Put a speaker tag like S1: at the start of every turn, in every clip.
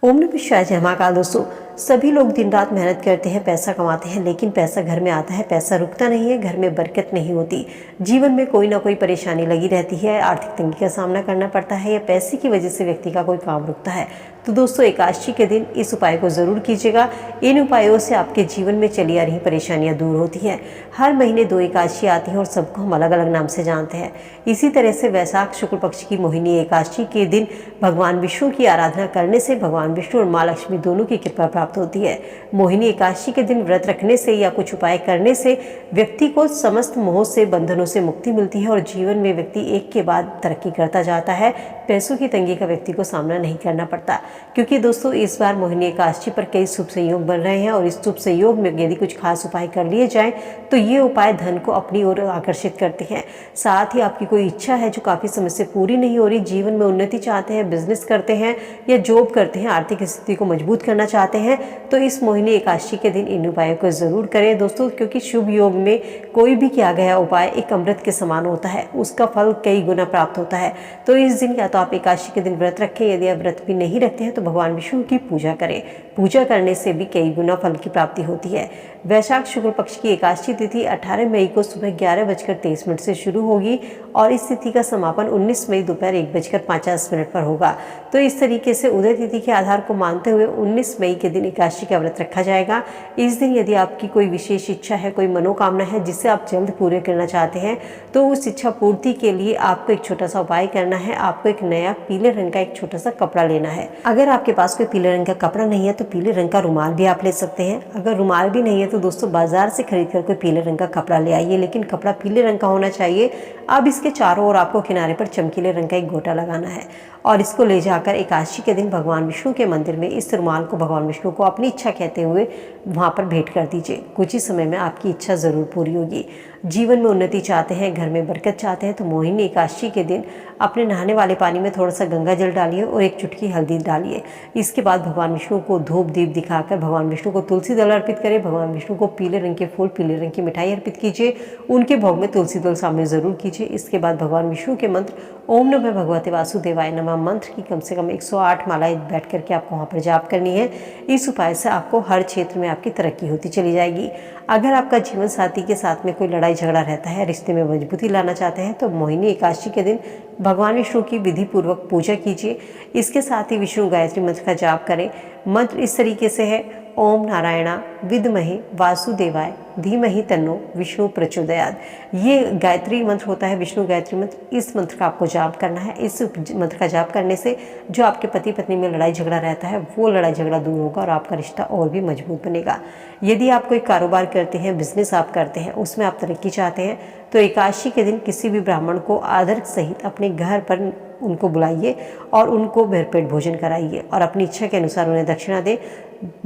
S1: ओम नमः शिवाय। जय महाकाल। दोस्तों, सभी लोग दिन रात मेहनत करते हैं, पैसा कमाते हैं, लेकिन पैसा घर में आता है, पैसा रुकता नहीं है, घर में बरकत नहीं होती। जीवन में कोई ना कोई परेशानी लगी रहती है, आर्थिक तंगी का सामना करना पड़ता है या पैसे की वजह से व्यक्ति का कोई काम रुकता है। तो दोस्तों, एकादशी के दिन इस उपाय को ज़रूर कीजिएगा। इन उपायों से आपके जीवन में चली आ रही परेशानियां दूर होती हैं। हर महीने 2 एकादशी आती हैं और सबको हम अलग अलग नाम से जानते हैं। इसी तरह से वैशाख शुक्ल पक्ष की मोहिनी एकादशी के दिन भगवान विष्णु की आराधना करने से भगवान विष्णु और माँ लक्ष्मी दोनों की कृपा प्राप्त होती है। मोहिनी एकादशी के दिन व्रत रखने से या कुछ उपाय करने से व्यक्ति को समस्त मोह से, बंधनों से मुक्ति मिलती है और जीवन में व्यक्ति एक के बाद तरक्की करता जाता है। पैसों की तंगी का व्यक्ति को सामना नहीं करना पड़ता, क्योंकि दोस्तों इस बार मोहिनी एकादशी पर कई शुभ संयोग बन रहे हैं और इस शुभ संयोग में यदि कुछ खास उपाय कर लिए जाएं तो ये उपाय धन को अपनी ओर आकर्षित करते हैं। साथ ही आपकी कोई इच्छा है जो काफ़ी समय से पूरी नहीं हो रही, जीवन में उन्नति चाहते हैं, बिजनेस करते हैं या जॉब करते हैं, आर्थिक स्थिति को मजबूत करना चाहते हैं, तो इस मोहिनी एकादशी के दिन इन उपायों को ज़रूर करें दोस्तों, क्योंकि शुभ योग में कोई भी किया गया उपाय एक अमृत के समान होता है, उसका फल कई गुना प्राप्त होता है। तो इस दिन या तो आप एकादशी के दिन व्रत रखें, यदि आप व्रत भी नहीं रखते हैं तो भगवान विष्णु की पूजा करें। पूजा करने से भी कई गुना फल की प्राप्ति होती है। वैशाख शुक्ल पक्ष की एकादशी तिथि 18 मई को सुबह 11:23 से शुरू होगी और इस तिथि का समापन 19 मई दोपहर 1:50 पर होगा। तो इस तरीके से उदय तिथि के आधार को मानते हुए 19 मई के दिन एकादशी का व्रत रखा जाएगा। इस दिन यदि आपकी कोई विशेष इच्छा है, कोई मनोकामना है जिसे आप जल्द पूरे करना चाहते हैं, तो उस इच्छा पूर्ति के लिए आपको एक छोटा सा उपाय करना है। आपको एक नया पीले रंग का एक छोटा सा कपड़ा लेना है। अगर आपके पास कोई पीले रंग का कपड़ा नहीं है तो पीले रंग का रुमाल भी आप ले सकते हैं। अगर रुमाल भी नहीं है तो दोस्तों बाजार से खरीद कर कोई पीले रंग का कपड़ा ले आइए, लेकिन कपड़ा पीले रंग का होना चाहिए। अब इसके चारों ओर आपको किनारे पर चमकीले रंग का एक गोटा लगाना है और इसको ले जाकर एकादशी के दिन भगवान विष्णु के मंदिर में इस रुमाल को भगवान विष्णु को अपनी इच्छा कहते हुए वहाँ पर भेंट कर दीजिए। कुछ ही समय में आपकी इच्छा ज़रूर पूरी होगी। जीवन में उन्नति चाहते हैं, घर में बरकत चाहते हैं, तो मोहिनी एकादशी के दिन अपने नहाने वाले पानी में थोड़ा सा गंगा जल डालिए और एक चुटकी हल्दी डालिए। इसके बाद भगवान विष्णु को धूप दीप दिखाकर भगवान विष्णु को तुलसी दल अर्पित करें। भगवान विष्णु को पीले रंग के फूल, पीले रंग की मिठाई अर्पित कीजिए। उनके भोग में तुलसी दल शामिल ज़रूर कीजिए। इसके बाद भगवान विष्णु के मंत्र ओम नमः भगवते वासुदेवाय नमः मंत्र की कम से कम 108 मालाएं बैठ करके आपको वहाँ पर जाप करनी है। इस उपाय से आपको हर क्षेत्र में आपकी तरक्की होती चली जाएगी। अगर आपका जीवन साथी के साथ में कोई लड़ाई झगड़ा रहता है, रिश्ते में मजबूती लाना चाहते हैं, तो मोहिनी एकादशी के दिन भगवान विष्णु की विधि पूर्वक पूजा कीजिए। इसके साथ ही विष्णु गायत्री मंत्र का जाप करें। मंत्र इस तरीके से है, ओम नारायणा विद्महे वासुदेवाय धीमहि तन्नो विष्णु प्रचोदयात्। ये गायत्री मंत्र होता है, विष्णु गायत्री मंत्र। इस मंत्र का आपको जाप करना है। इस मंत्र का जाप करने से जो आपके पति पत्नी में लड़ाई झगड़ा रहता है वो लड़ाई झगड़ा दूर होगा और आपका रिश्ता और भी मजबूत बनेगा। यदि आप कोई कारोबार करते हैं, बिजनेस आप करते हैं, उसमें आप तरक्की चाहते हैं, तो एकादशी के दिन किसी भी ब्राह्मण को आदर सहित अपने घर पर उनको बुलाइए और उनको भरपेट भोजन कराइए और अपनी इच्छा के अनुसार उन्हें दक्षिणा दें।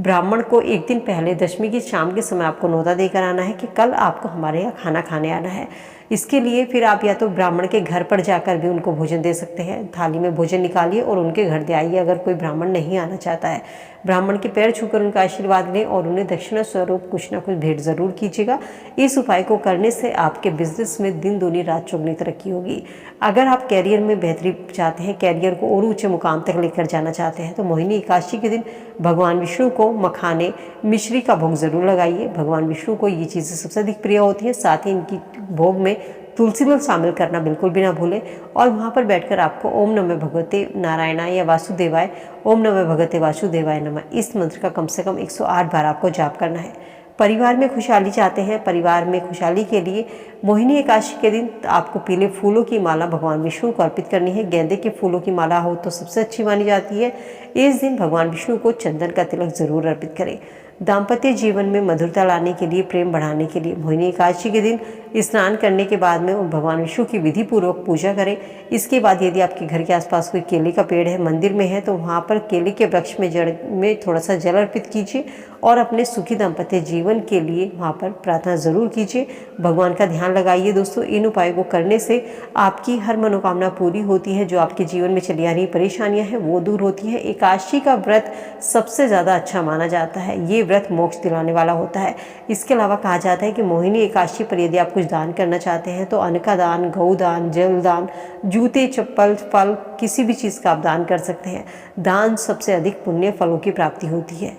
S1: ब्राह्मण को एक दिन पहले दशमी की शाम के समय आपको न्योता देकर आना है कि कल आपको हमारे यहाँ खाना खाने आना है। इसके लिए फिर आप या तो ब्राह्मण के घर पर जाकर भी उनको भोजन दे सकते हैं। थाली में भोजन निकालिए और उनके घर दे आइए अगर कोई ब्राह्मण नहीं आना चाहता है। ब्राह्मण के पैर छूकर उनका आशीर्वाद लें और उन्हें दक्षिणा स्वरूप कुछ ना कुछ भेंट जरूर कीजिएगा। इस उपाय को करने से आपके बिजनेस में दिन दूनी रात चौगुनी तरक्की होगी। अगर आप कैरियर में बेहतरी चाहते हैं, कैरियर को और ऊंचे मुकाम तक लेकर जाना चाहते हैं, तो मोहिनी एकादशी के दिन भगवान विष्णु को मखाने मिश्री का भोग जरूर लगाइए। भगवान विष्णु को ये चीज़ें सबसे अधिक प्रिय होती हैं। साथ ही इनकी भोग में तुलसी दल शामिल करना बिल्कुल भी ना भूलें और वहाँ पर बैठकर आपको ओम नमः भगवते नारायणाय या वासुदेवाय, ओम नमः भगवते वासुदेवाय नमः, इस मंत्र का कम से कम 108 बार आपको जाप करना है। परिवार में खुशहाली चाहते हैं, परिवार में खुशहाली के लिए मोहिनी एकादशी के दिन आपको पीले फूलों की माला भगवान विष्णु को अर्पित करनी है। गेंदे के फूलों की माला हो तो सबसे अच्छी मानी जाती है। इस दिन भगवान विष्णु को चंदन का तिलक जरूर अर्पित करें। दाम्पत्य जीवन में मधुरता लाने के लिए, प्रेम बढ़ाने के लिए मोहिनी एकादशी के दिन स्नान करने के बाद में भगवान विष्णु की विधि पूर्वक पूजा करें। इसके बाद यदि आपके घर के आसपास कोई केले का पेड़ है, मंदिर में है, तो वहाँ पर केले के वृक्ष में जड़ में थोड़ा सा जल अर्पित कीजिए और अपने सुखी दाम्पत्य जीवन के लिए वहाँ पर प्रार्थना जरूर कीजिए। भगवान का ध्यान लगाइए दोस्तों। इन उपायों को करने से आपकी हर मनोकामना पूरी होती है। जो आपके जीवन में चली आ रही परेशानियां हैं वो दूर होती हैं। एकादशी का व्रत सबसे ज़्यादा अच्छा माना जाता है। ये व्रत मोक्ष दिलाने वाला होता है। इसके अलावा कहा जाता है कि मोहिनी एकादशी पर यदि आप कुछ दान करना चाहते हैं तो अन्न का दान, गौ दान, जल दान, जूते, चप्पल, फल, किसी भी चीज़ का आप दान कर सकते हैं। दान सबसे अधिक पुण्य फलों की प्राप्ति होती है।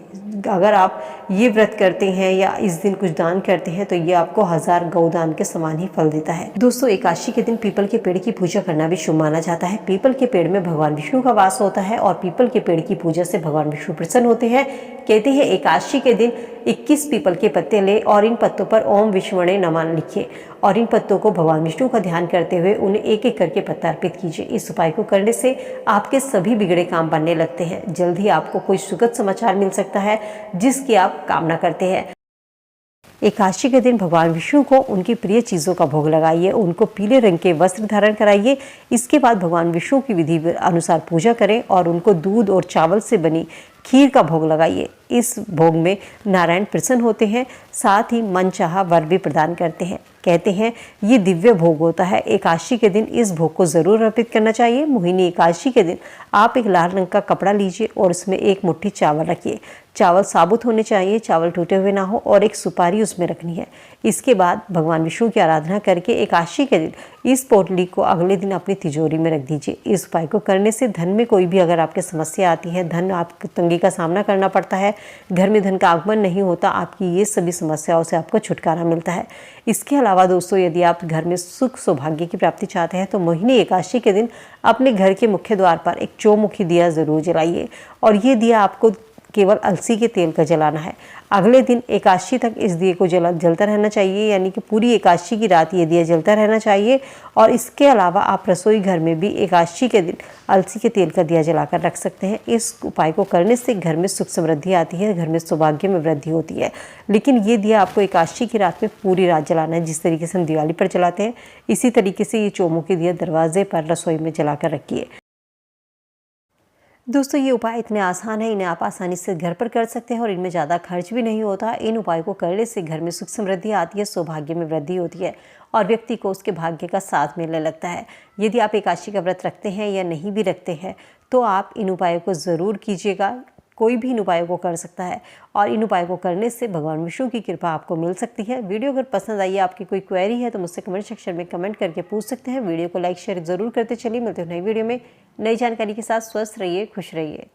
S1: अगर आप ये व्रत करते हैं या इस दिन कुछ दान करते हैं तो ये आपको 1000 गौदान के समान ही फल देता है। दोस्तों, एकादशी के दिन पीपल के पेड़ की पूजा करना भी शुभ माना जाता है। पीपल के पेड़ में भगवान विष्णु का वास होता है और पीपल के पेड़ की पूजा से भगवान विष्णु प्रसन्न होते हैं। कहते हैं एकादशी के दिन 21 पीपल के पत्ते ले और इन पत्तों पर ओम विष्णुणे नमः लिखिए और इन पत्तों को भगवान विष्णु का ध्यान करते हुए उन्हें एक एक करके पत्ता अर्पित कीजिए। इस उपाय को करने से आपके सभी बिगड़े काम बनने लगते हैं। जल्द ही आपको कोई सुखद समाचार मिल सकता है जिसकी आप कामना करते हैं। एकादशी के दिन भगवान विष्णु को उनकी प्रिय चीज़ों का भोग लगाइए, उनको पीले रंग के वस्त्र धारण कराइए। इसके बाद भगवान विष्णु की विधि अनुसार पूजा करें और उनको दूध और चावल से बनी खीर का भोग लगाइए। इस भोग में नारायण प्रसन्न होते हैं, साथ ही मनचाहा वर भी प्रदान करते हैं। कहते हैं ये दिव्य भोग होता है। एकादशी के दिन इस भोग को जरूर अर्पित करना चाहिए। मोहिनी एकादशी के दिन आप एक लाल रंग का कपड़ा लीजिए और उसमें एक मुट्ठी चावल रखिए। चावल साबुत होने चाहिए, चावल टूटे हुए ना हो, और एक सुपारी उसमें रखनी है। इसके बाद भगवान विष्णु की आराधना करके एकादशी के दिन इस पोटली को अगले दिन अपनी तिजोरी में रख दीजिए। इस उपाय को करने से धन में कोई भी अगर आपके समस्या आती है, धन आपको तंगी का सामना करना पड़ता है, घर में धन का आगमन नहीं होता, आपकी ये सभी समस्याओं से आपको छुटकारा मिलता है। इसके अलावा दोस्तों, यदि आप घर में सुख सौभाग्य की प्राप्ति चाहते हैं तो मोहिनी एकादशी के दिन अपने घर के मुख्य द्वार पर एक चौमुखी दिया जरूर जलाइए और ये दिया आपको केवल अलसी के तेल का जलाना है। अगले दिन एकादशी तक इस दिए को जलता रहना चाहिए, यानी कि पूरी एकादशी की रात ये दिया जलता रहना चाहिए। और इसके अलावा आप रसोई घर में भी एकादशी के दिन अलसी के तेल का दिया जलाकर रख सकते हैं। इस उपाय को करने से घर में सुख समृद्धि आती है, घर में सौभाग्य में वृद्धि होती है। लेकिन ये दिया आपको एकादशी की रात में पूरी रात जलाना है, जिस तरीके से हम दिवाली पर जलाते हैं। इसी तरीके से ये चौमुखी दिया दरवाजे पर, रसोई में जलाकर रखिए। दोस्तों, ये उपाय इतने आसान है, इन्हें आप आसानी से घर पर कर सकते हैं और इनमें ज़्यादा खर्च भी नहीं होता। इन उपाय को करने से घर में सुख समृद्धि आती है, सौभाग्य में वृद्धि होती है और व्यक्ति को उसके भाग्य का साथ मिलने लगता है। यदि आप एकादशी का व्रत रखते हैं या नहीं भी रखते हैं तो आप इन उपायों को ज़रूर कीजिएगा। कोई भी इन उपायों को कर सकता है और इन उपायों को करने से भगवान विष्णु की कृपा आपको मिल सकती है। वीडियो अगर पसंद आई है, आपकी कोई क्वेरी है तो मुझसे कमेंट सेक्शन में कमेंट करके पूछ सकते हैं। वीडियो को लाइक शेयर जरूर करते चलिए। मिलते हैं नई वीडियो में नई जानकारी के साथ। स्वस्थ रहिए, खुश रहिए।